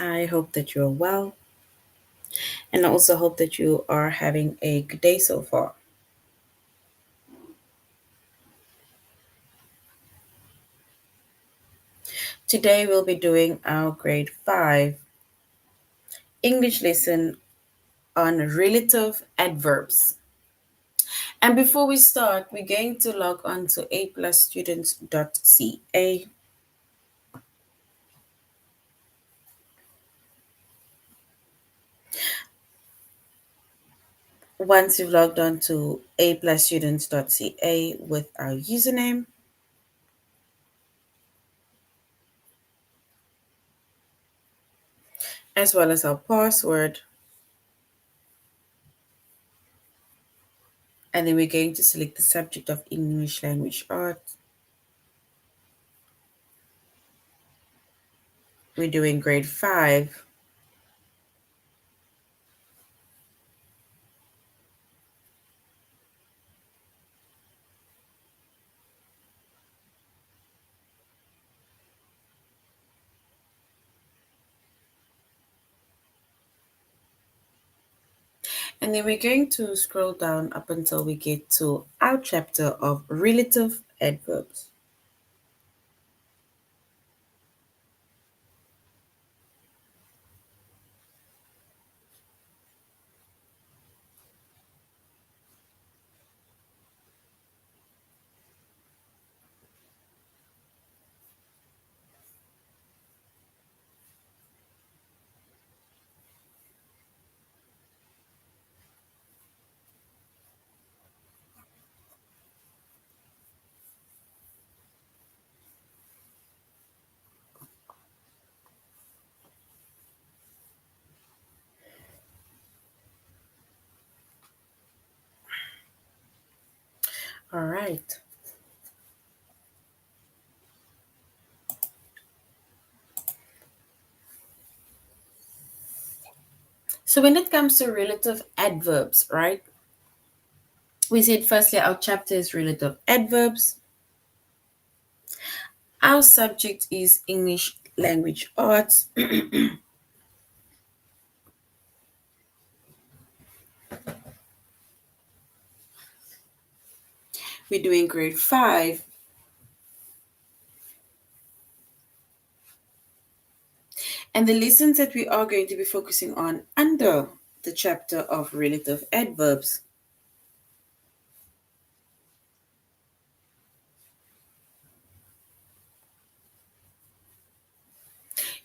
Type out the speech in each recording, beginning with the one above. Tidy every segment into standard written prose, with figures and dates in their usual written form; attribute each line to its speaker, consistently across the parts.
Speaker 1: I hope that you're well, and I also hope that you are having a good day so far. Today, we'll be doing our grade 5 English lesson on relative adverbs. And before we start, we're going to log on to aplusstudents.ca. Once you've logged on to aplusstudents.ca with our username, as well as our password, and then we're going to select the subject of English language arts. We're doing grade 5. And then we're going to scroll down up until we get to our chapter of relative adverbs. All right. So when it comes to relative adverbs, right? We said firstly our chapter is relative adverbs. Our subject is English language arts. We're doing grade 5. And the lessons that we are going to be focusing on under the chapter of relative adverbs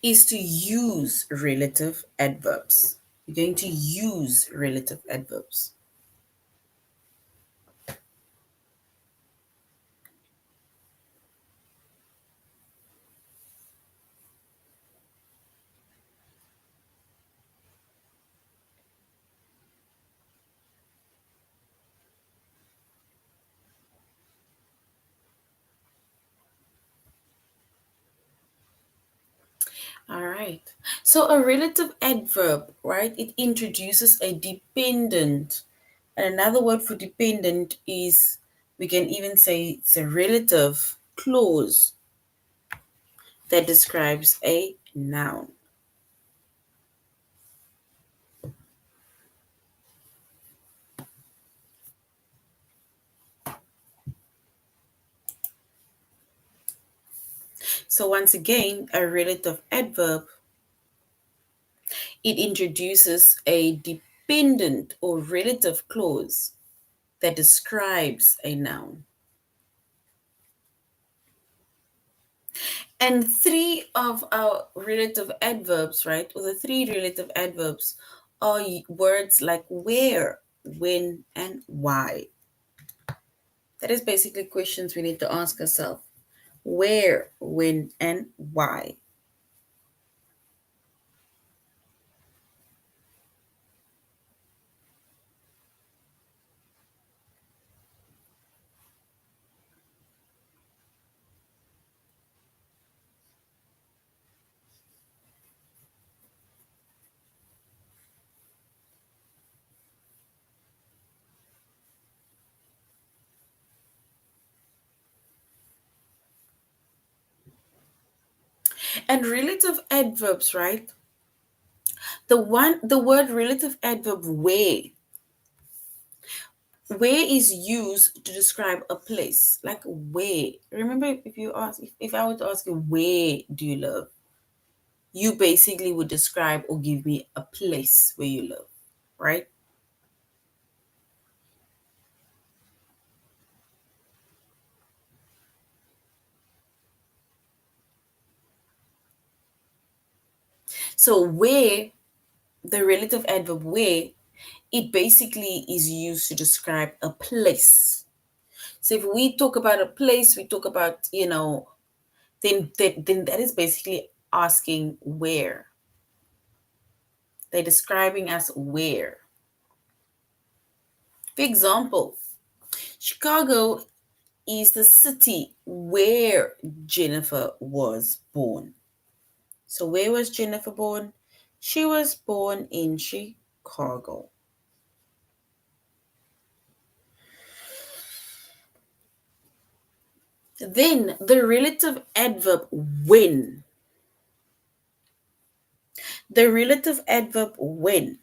Speaker 1: is to use relative adverbs. You're going to use relative adverbs. All right. So a relative adverb, right? It introduces a dependent. And another word for dependent is, we can even say it's a relative clause that describes a noun. So once again, a relative adverb, it introduces a dependent or relative clause that describes a noun. And three of our relative adverbs, right, or the three relative adverbs are words like where, when, and why. That is basically questions we need to ask ourselves. Where, when, and why. And relative adverbs, right? The word relative adverb where is used to describe a place. Like where. Remember, if I were to ask you, where do you live? You basically would describe or give me a place where you live, right? So where, the relative adverb where, it basically is used to describe a place. So if we talk about a place, we talk about, then that is basically asking where. They're describing us where. For example, Chicago is the city where Jennifer was born. So where was Jennifer born? She was born in Chicago. Then the relative adverb when. The relative adverb when.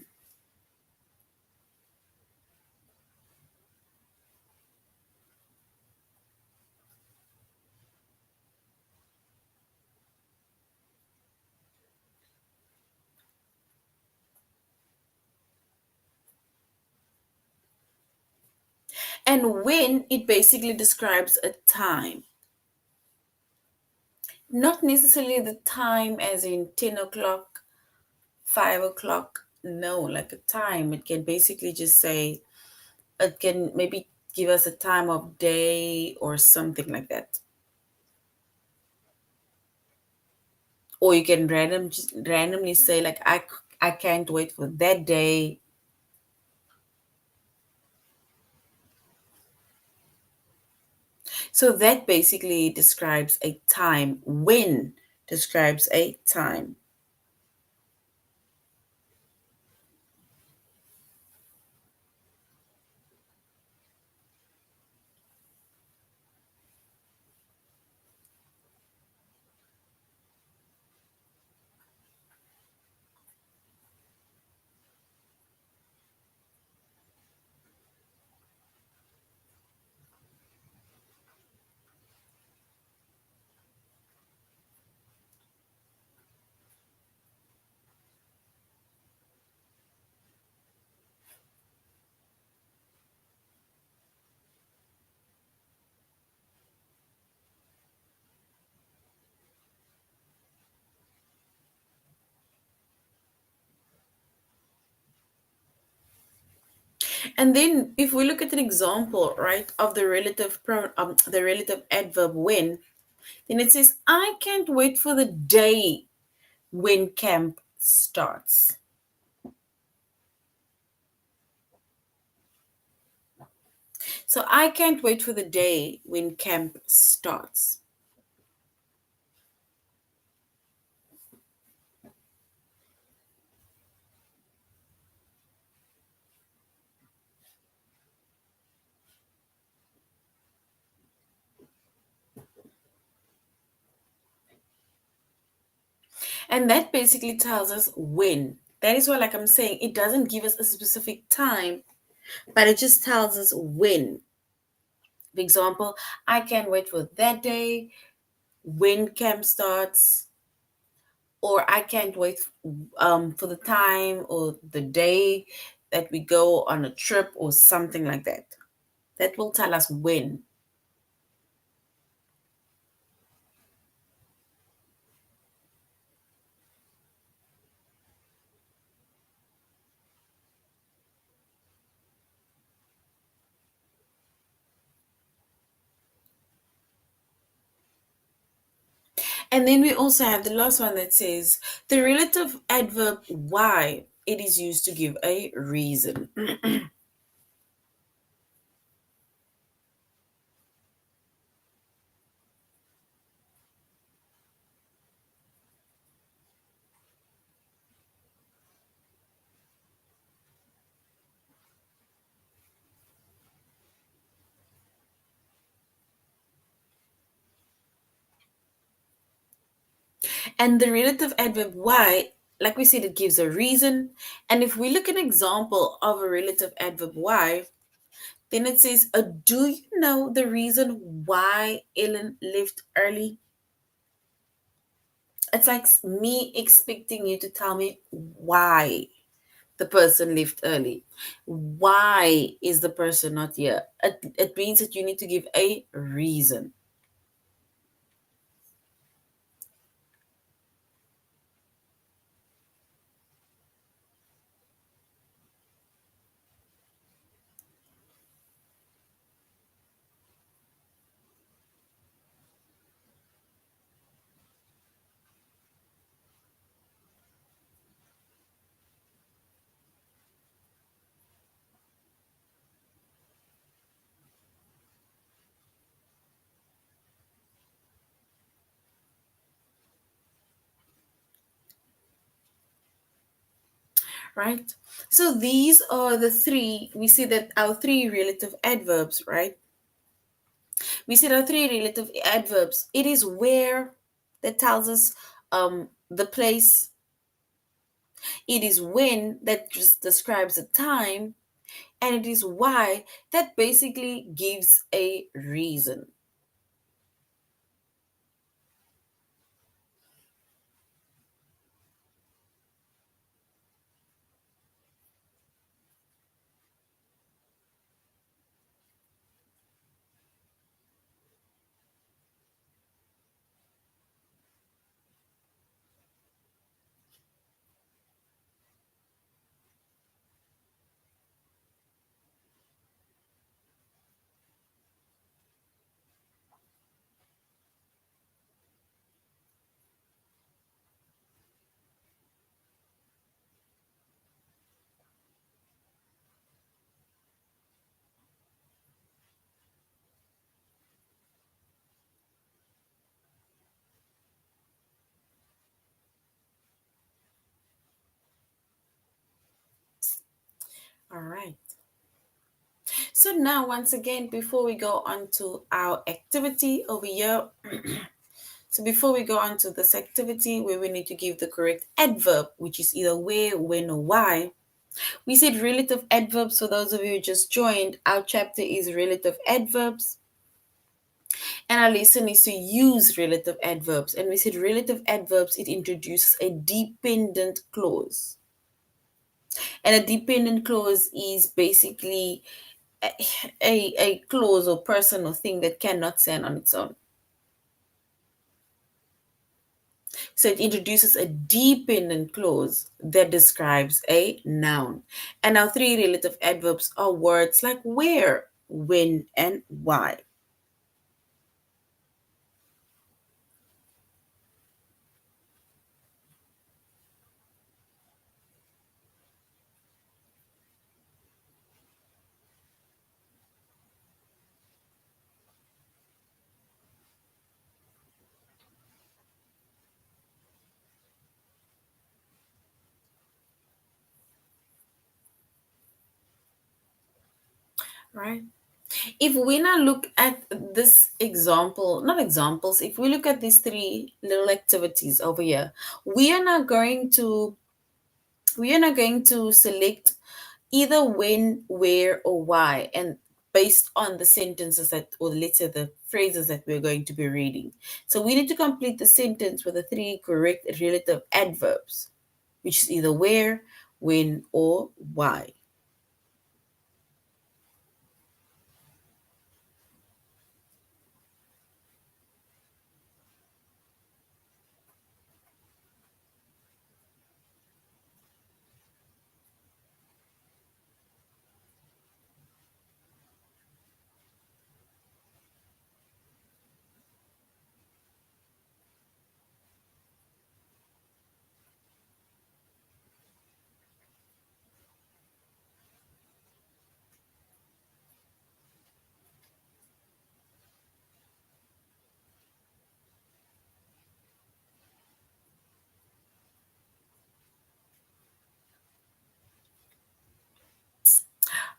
Speaker 1: And when, it basically describes a time. Not necessarily the time as in 10 o'clock, 5 o'clock. No, like a time. It can basically just say, it can maybe give us a time of day or something like that. Or you can randomly say, like, I can't wait for that day. So that basically describes a time. When describes a time. And then if we look at an example, right, of the relative adverb when, then it says, I can't wait for the day when camp starts. So I can't wait for the day when camp starts. And that basically tells us when. That is why, like I'm saying, it doesn't give us a specific time, but it just tells us when. For example, I can't wait for that day when camp starts, or I can't wait for the time or the day that we go on a trip or something like that. That will tell us when. And then we also have the last one that says the relative adverb why. It is used to give a reason. And the relative adverb why, like we said, it gives a reason. And if we look at an example of a relative adverb why, then it says, do you know the reason why Ellen left early? It's like me expecting you to tell me why the person left early. Why is the person not here? It means that you need to give a reason. Right? So these are the three, we see that our three relative adverbs, right? We see our three relative adverbs. It is where that tells us the place. It is when that just describes the time. And it is why that basically gives a reason. All right. So now, once again, before we go on to our activity over here, so before we go on to this activity where we need to give the correct adverb, which is either where, when, or why, we said relative adverbs. For those of you who just joined, our chapter is relative adverbs. And our lesson is to use relative adverbs. And we said relative adverbs, it introduces a dependent clause. And a dependent clause is basically a clause or person or thing that cannot stand on its own. So it introduces a dependent clause that describes a noun. And our three relative adverbs are words like where, when, and why. Right? If we now look at this example, not examples, if we look at these three little activities over here, we are now going to select either when, where, or why, and based on the sentences that, or let's say the phrases that we're going to be reading. So we need to complete the sentence with the three correct relative adverbs, which is either where, when, or why.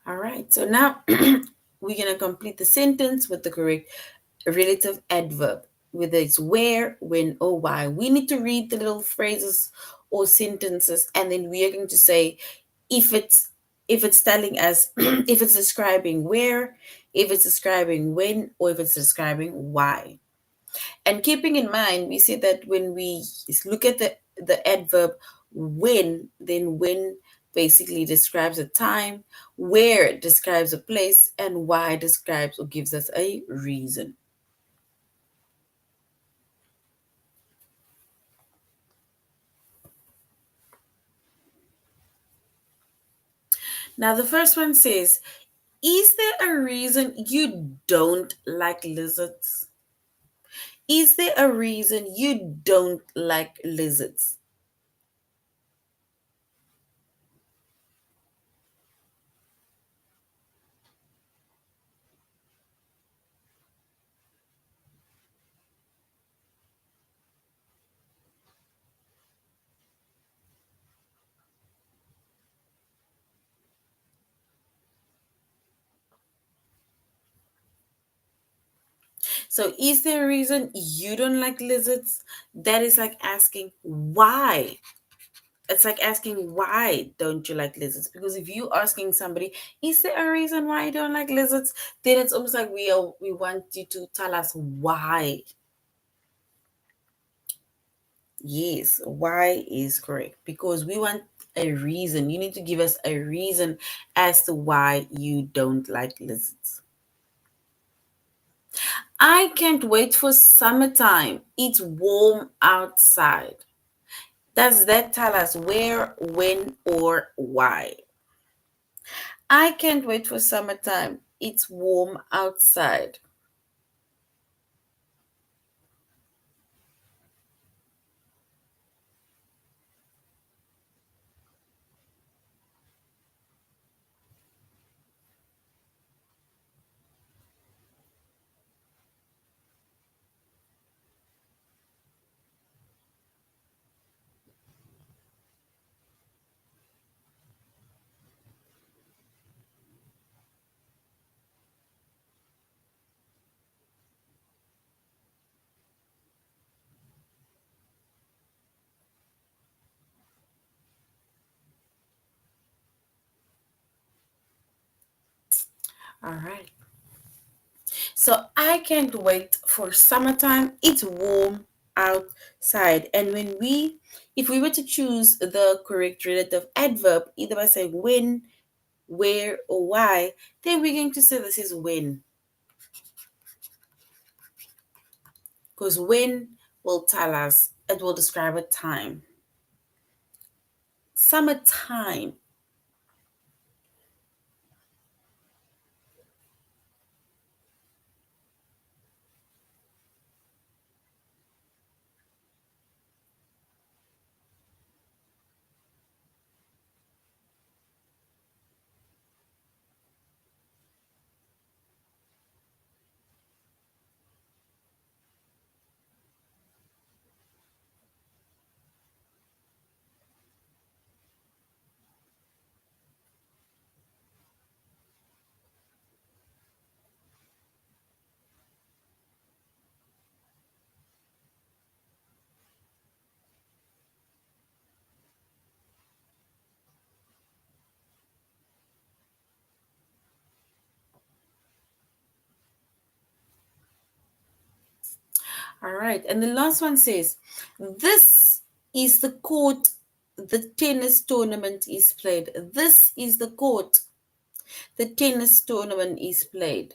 Speaker 1: All right, so now we're going to complete the sentence with the correct relative adverb, whether it's where, when, or why. We need to read the little phrases or sentences, and then we are going to say if it's telling us if it's describing where, if it's describing when, or if it's describing why. And keeping in mind, we say that when we look at the adverb when, then when basically describes a time, where describes a place, and why describes or gives us a reason. Now, the first one says, is there a reason you don't like lizards? Is there a reason you don't like lizards? So, is there a reason you don't like lizards? That is like asking why. It's like asking why don't you like lizards? Because if you asking somebody, is there a reason why you don't like lizards? Then it's almost like we want you to tell us why. Yes, why is correct because we want a reason. You need to give us a reason as to why you don't like lizards. I can't wait for summertime. It's warm outside. Does that tell us where, when, or why? I can't wait for summertime. It's warm outside. All right. So I can't wait for summertime. It's warm outside. And if we were to choose the correct relative adverb, either by saying when, where, or why, then we're going to say this is when. Because when will tell us, it will describe a time. Summertime. All right. And the last one says, this is the court the tennis tournament is played. This is the court the tennis tournament is played.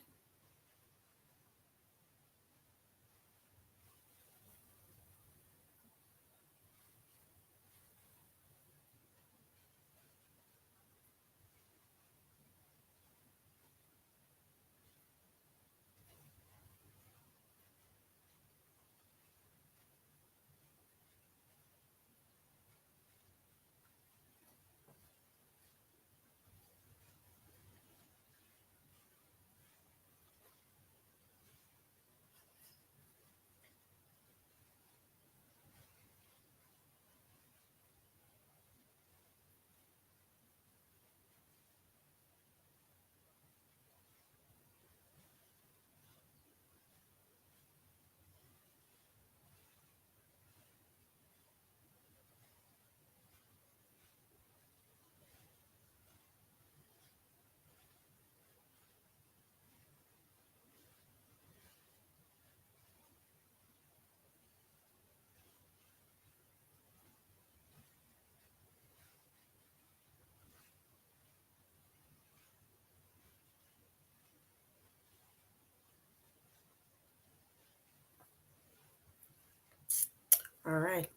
Speaker 1: All right.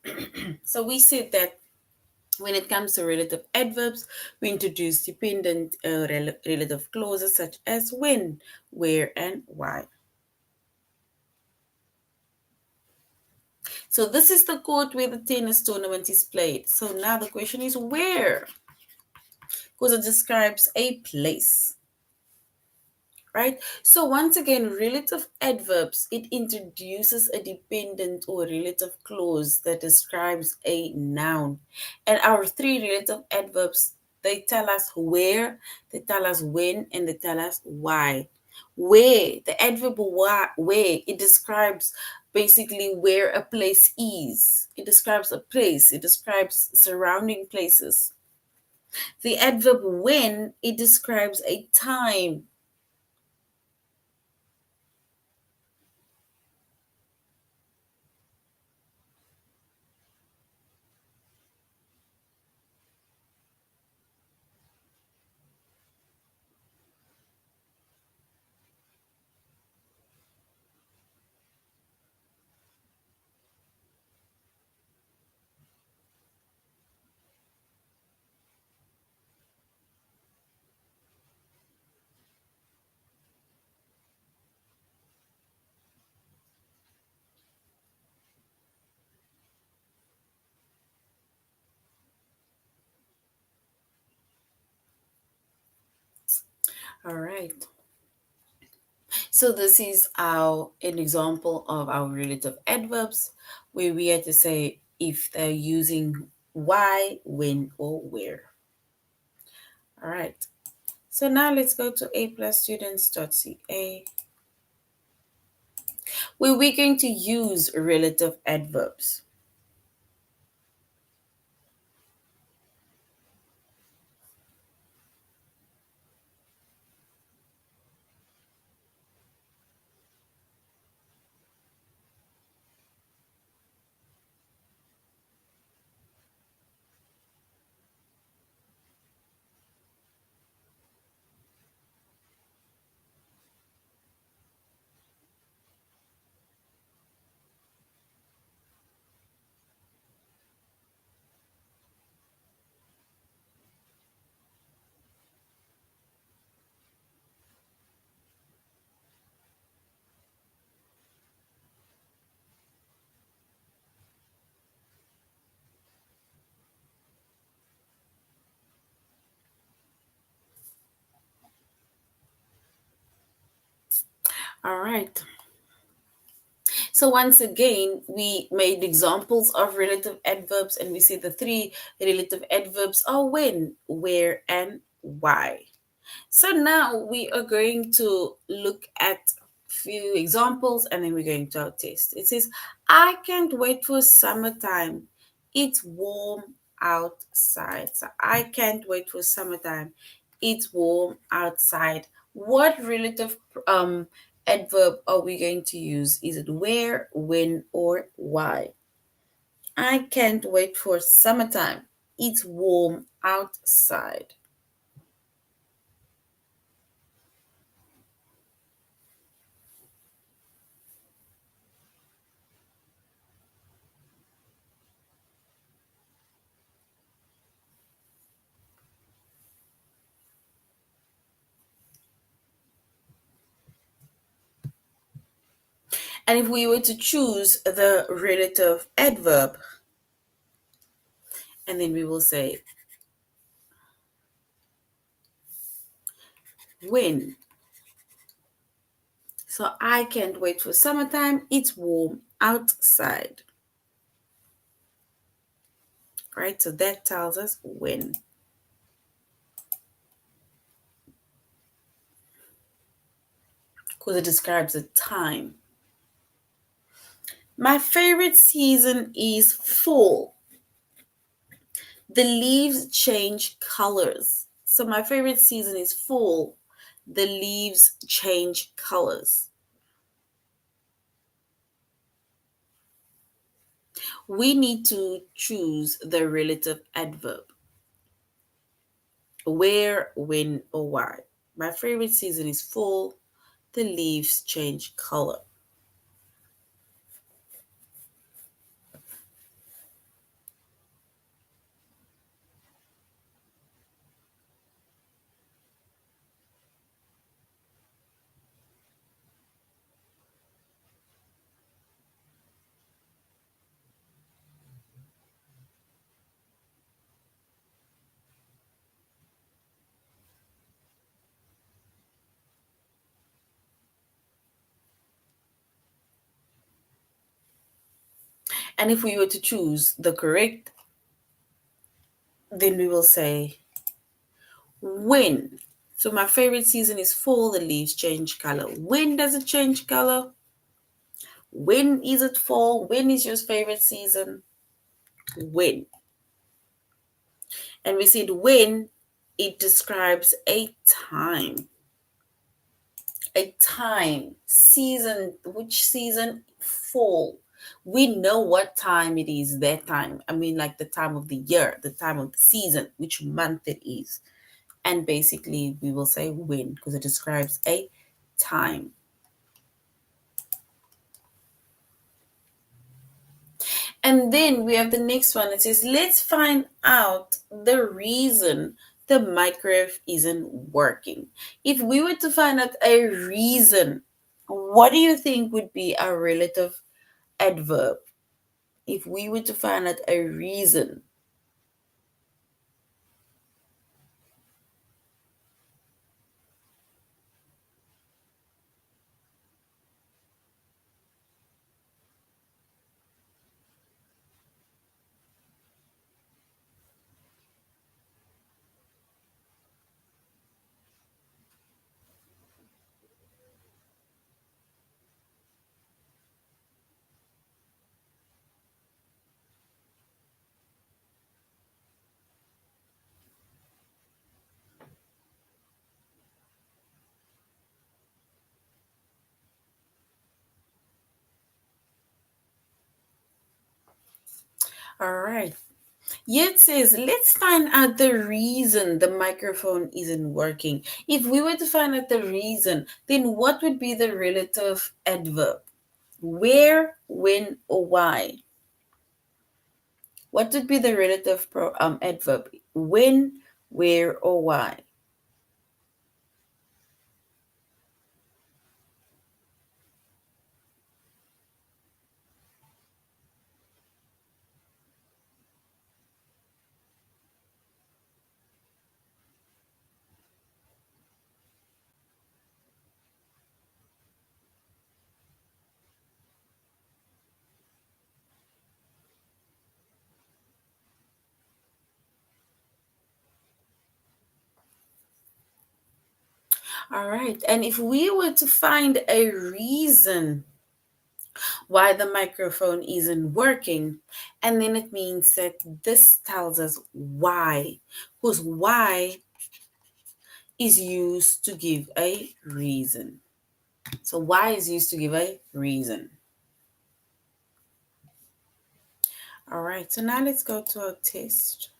Speaker 1: So we said that when it comes to relative adverbs, we introduce dependent relative clauses such as when, where, and why. So this is the court where the tennis tournament is played. So now the question is where? Because it describes a place. Right? So once again, relative adverbs, it introduces a dependent or relative clause that describes a noun. And our three relative adverbs, they tell us where, they tell us when, and they tell us why. Where, the adverb where, it describes basically where a place is. It describes a place, it describes surrounding places. The adverb when, it describes a time. All right. So this is our an example of our relative adverbs where we had to say if they're using why, when, or where. All right. So now let's go to aplusstudents.ca where we're going to use relative adverbs. All right. So once again, we made examples of relative adverbs and we see the three relative adverbs are when, where, and why. So now we are going to look at few examples and then we're going to our test. It says, I can't wait for summertime. It's warm outside. So I can't wait for summertime. It's warm outside. What relative adverb are we going to use? Is it where, when, or why? I can't wait for summertime. It's warm outside. And if we were to choose the relative adverb, and then we will say when. So I can't wait for summertime. It's warm outside. Right? So that tells us when. Because it describes a time. My favorite season is fall. The leaves change colors. So my favorite season is fall. The leaves change colors. We need to choose the relative adverb. Where, when, or why. My favorite season is fall. The leaves change color. And if we were to choose the correct, then we will say when. So my favorite season is fall, the leaves change color. When does it change color? When is it fall? When is your favorite season? When. And we said when it describes a time. A time, season, which season? Fall. We know what time it is, that time. I mean, like the time of the year, the time of the season, which month it is. And basically, we will say when because it describes a time. And then we have the next one. It says, let's find out the reason the microwave isn't working. If we were to find out a reason, what do you think would be a relative adverb? If we were to find out a reason. All right. Yet says, let's find out the reason the microphone isn't working. If we were to find out the reason, then what would be the relative adverb? Where, when, or why? What would be the relative adverb? When, where, or why? All right. And if we were to find a reason why the microphone isn't working, and then it means that this tells us why, because why is used to give a reason. So why is used to give a reason. All right, so now let's go to our test.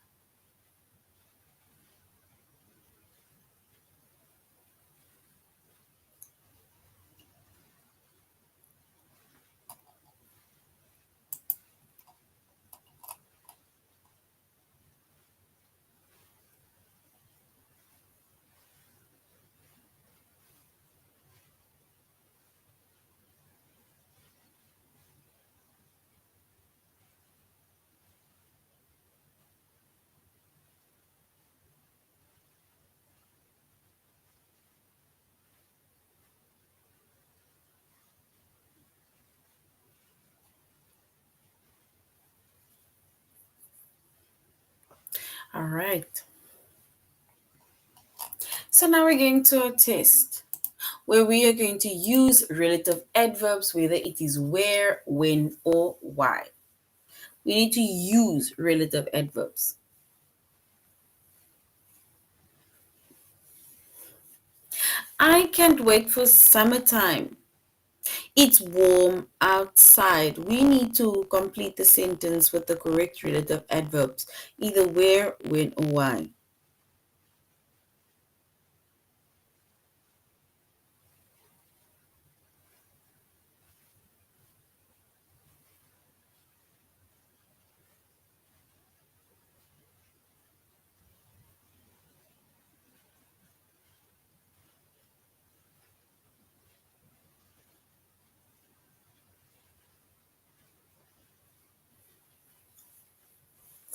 Speaker 1: All right. So now we're going to our test where we are going to use relative adverbs, whether it is where, when, or why. We need to use relative adverbs. I can't wait for summertime. It's warm outside. We need to complete the sentence with the correct relative adverbs, either where, when, or why.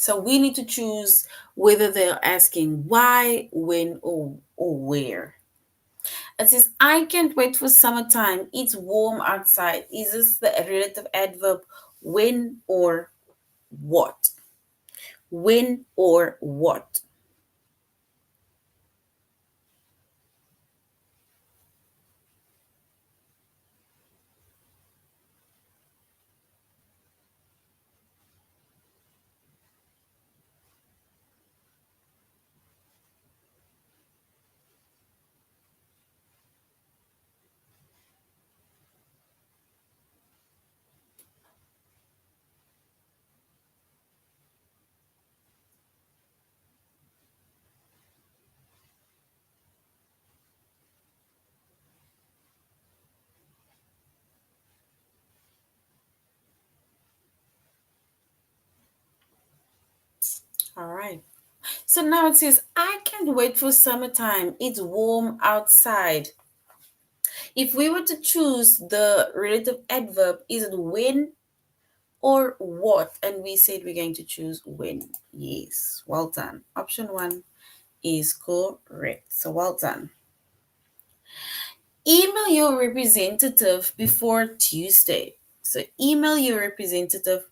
Speaker 1: So we need to choose whether they're asking why, when, or where. It says, I can't wait for summertime. It's warm outside. Is this the relative adverb When or what? When or what? All right. So now it says, I can't wait for summertime. It's warm outside. If we were to choose the relative adverb, is it when or what? And we said we're going to choose when. Yes, well done. Option one is correct. So well done. Email your representative before Tuesday. So email your representative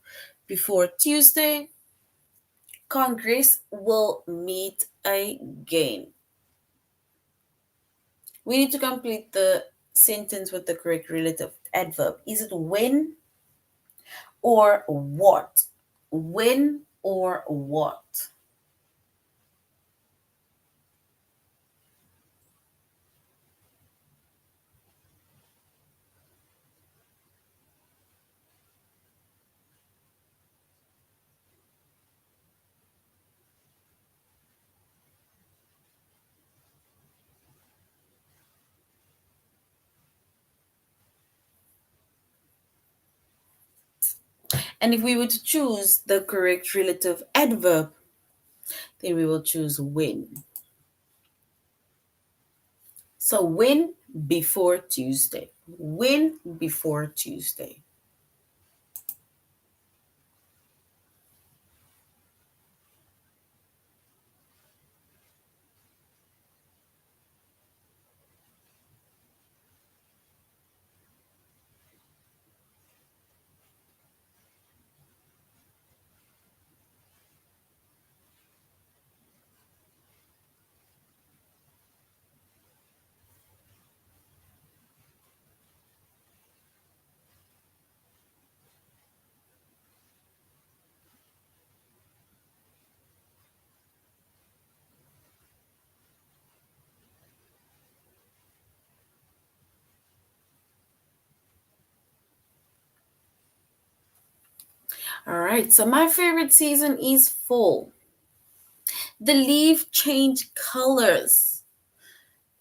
Speaker 1: before Tuesday. Congress will meet again. We need to complete the sentence with the correct relative adverb. Is it when or what? When or what? And if we were to choose the correct relative adverb, then we will choose when. So when before Tuesday. When before Tuesday. All right, so my favorite season is fall. The leaf change colors.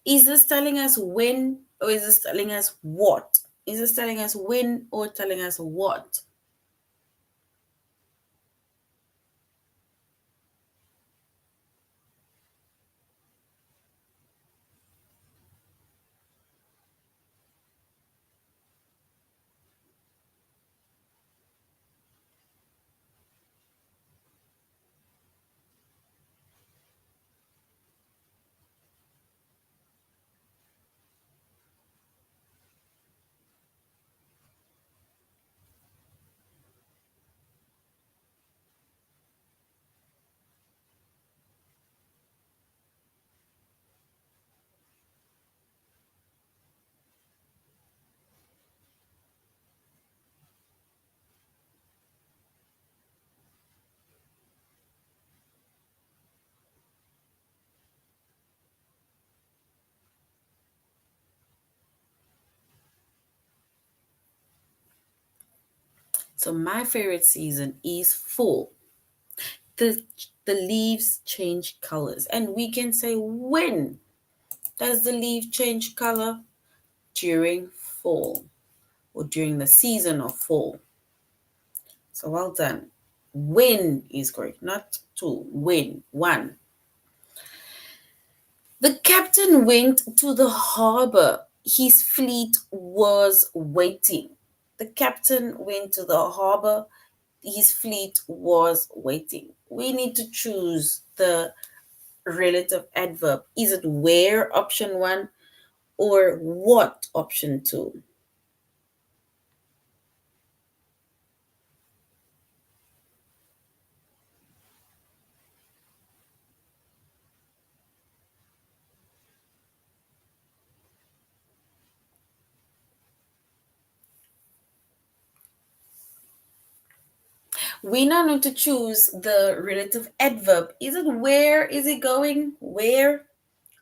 Speaker 1: Is this telling us when or is this telling us what? Is this telling us when or telling us what? So my favorite season is fall. The the leaves change colors. And we can say when does the leaf change color? During fall or during the season of fall. So well done. When is correct, not two. When. One. The captain went to the harbor. His fleet was waiting. The captain went to the harbor. His fleet was waiting. We need to choose the relative adverb. Is it where, option one, or what, option two? We now need to choose the relative adverb. Is it where is it going? Where?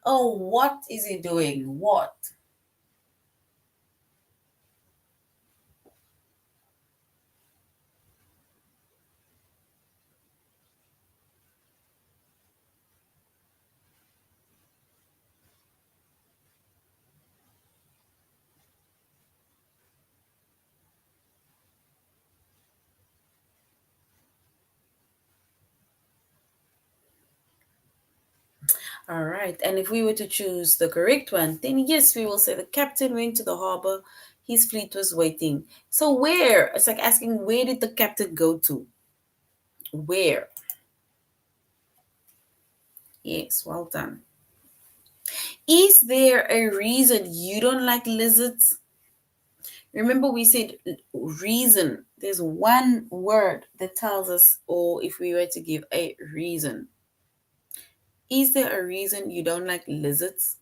Speaker 1: Oh, what is it doing? What? All right. And if we were to choose the correct one, then yes, we will say the captain went to the harbor. His fleet was waiting. So where? It's like asking, where did the captain go to? Where? Yes, well done. Is there a reason you don't like lizards? Remember, we said reason. There's one word that tells us, or if we were to give a reason. Is there a reason you don't like lizards?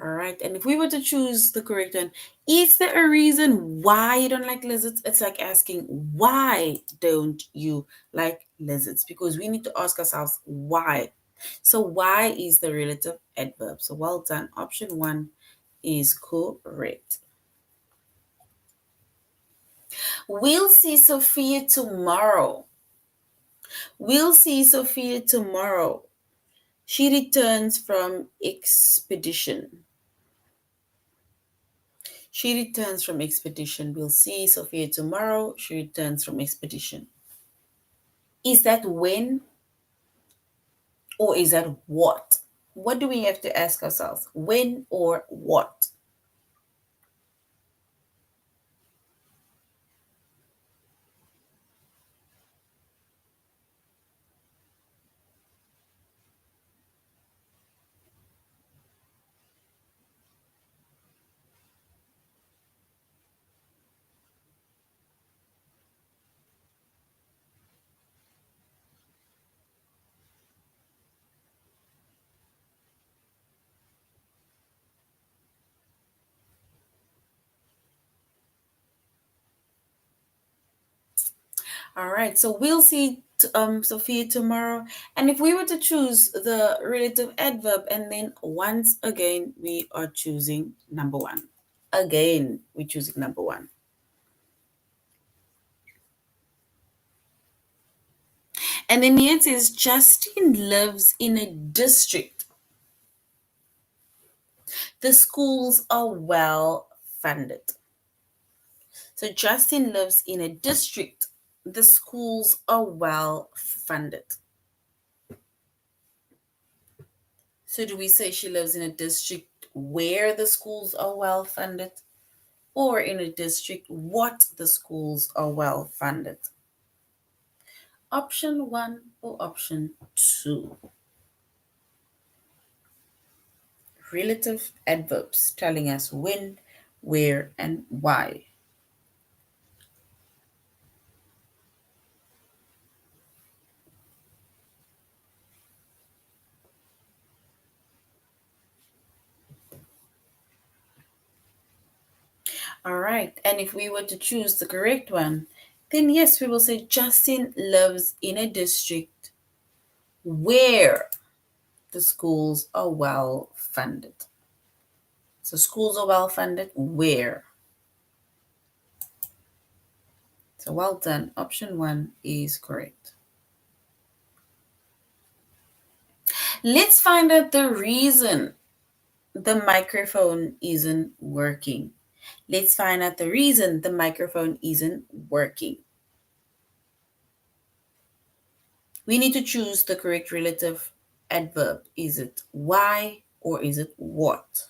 Speaker 1: All right. And if we were to choose the correct one, is there a reason why you don't like lizards? It's like asking, why don't you like lizards? Because we need to ask ourselves why. So, why is the relative adverb? So, well done. Option one is correct. We'll see Sophia tomorrow. We'll see Sophia tomorrow. She returns from expedition. She returns from expedition. We'll see Sophia tomorrow. She returns from expedition. Is that when or is that what? What do we have to ask ourselves? When or what? All right, so we'll see Sophia tomorrow. And if we were to choose the relative adverb, and then once again, we are choosing number one. Again, we're choosing number one. And then the answer is Justin lives in a district. The schools are well funded. So Justin lives in a district. The schools are well funded. So do we say she lives in a district where the schools are well funded, or in a district what the schools are well funded? Option one or option two? Relative adverbs telling us when, where, and why. All right. And if we were to choose the correct one, then yes, we will say Justin lives in a district where the schools are well funded. So schools are well funded where? So well done. Option one is correct. Let's find out the reason the microphone isn't working. Let's find out the reason the microphone isn't working. We need to choose the correct relative adverb. Is it why or is it what?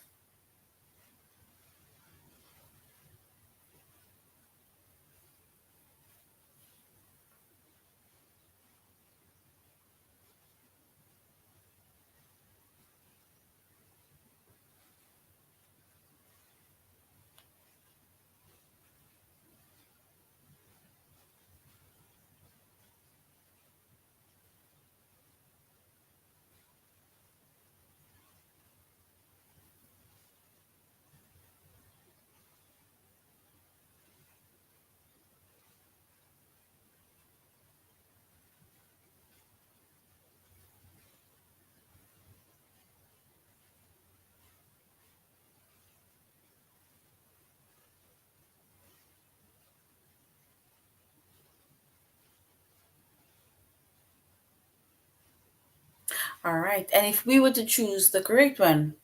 Speaker 1: All right. And if we were to choose the correct one,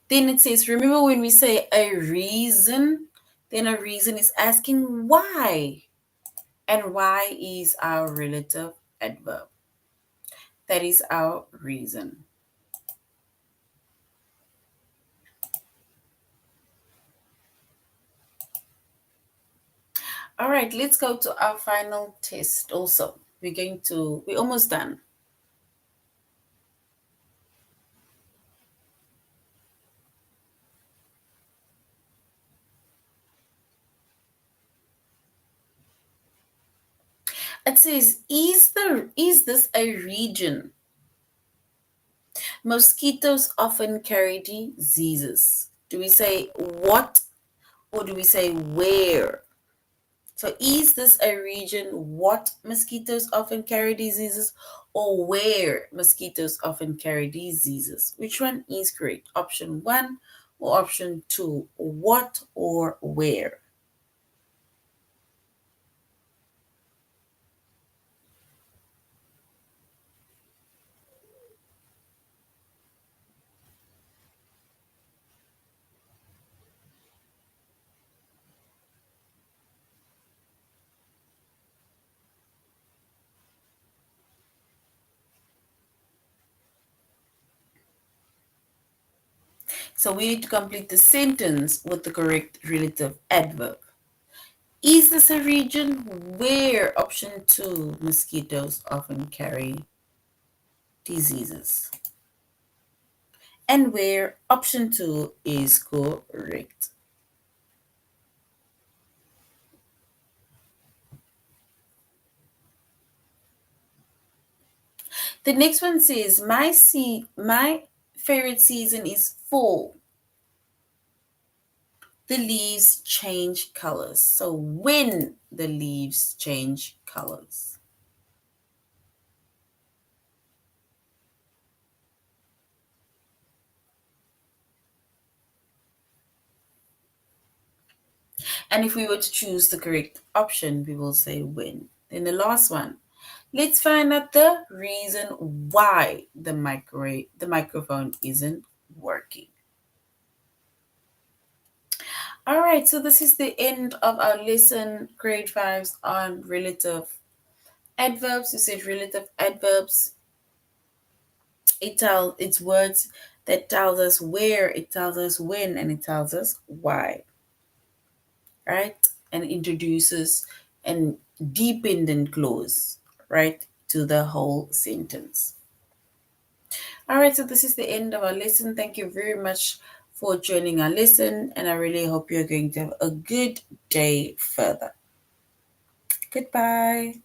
Speaker 1: then it says, remember when we say a reason, then a reason is asking why. And why is our relative adverb. That is our reason. All right, let's go to our final test also. We're almost done. It says, is this a region? Mosquitoes often carry diseases. Do we say what or do we say where? So is this a region what mosquitoes often carry diseases or where mosquitoes often carry diseases? Which one is correct? Option 1 or option 2? What or where? So we need to complete the sentence with the correct relative adverb. Is this a region where, option 2, mosquitoes often carry diseases? And where, option 2, is correct. The next one says, my favorite season is fall. The leaves change colors. So when the leaves change colors. And if we were to choose the correct option, we will say when. Then the last one. Let's find out the reason why the microphone isn't working. All right, so this is the end of our lesson, grade 5s on relative adverbs. You said relative adverbs. It's words that tells us where, it tells us when, and it tells us why. Right? And introduces an dependent clause, right, to the whole sentence. All right, so this is the end of our lesson. Thank you very much for joining our lesson, and I really hope you're going to have a good day further. Goodbye.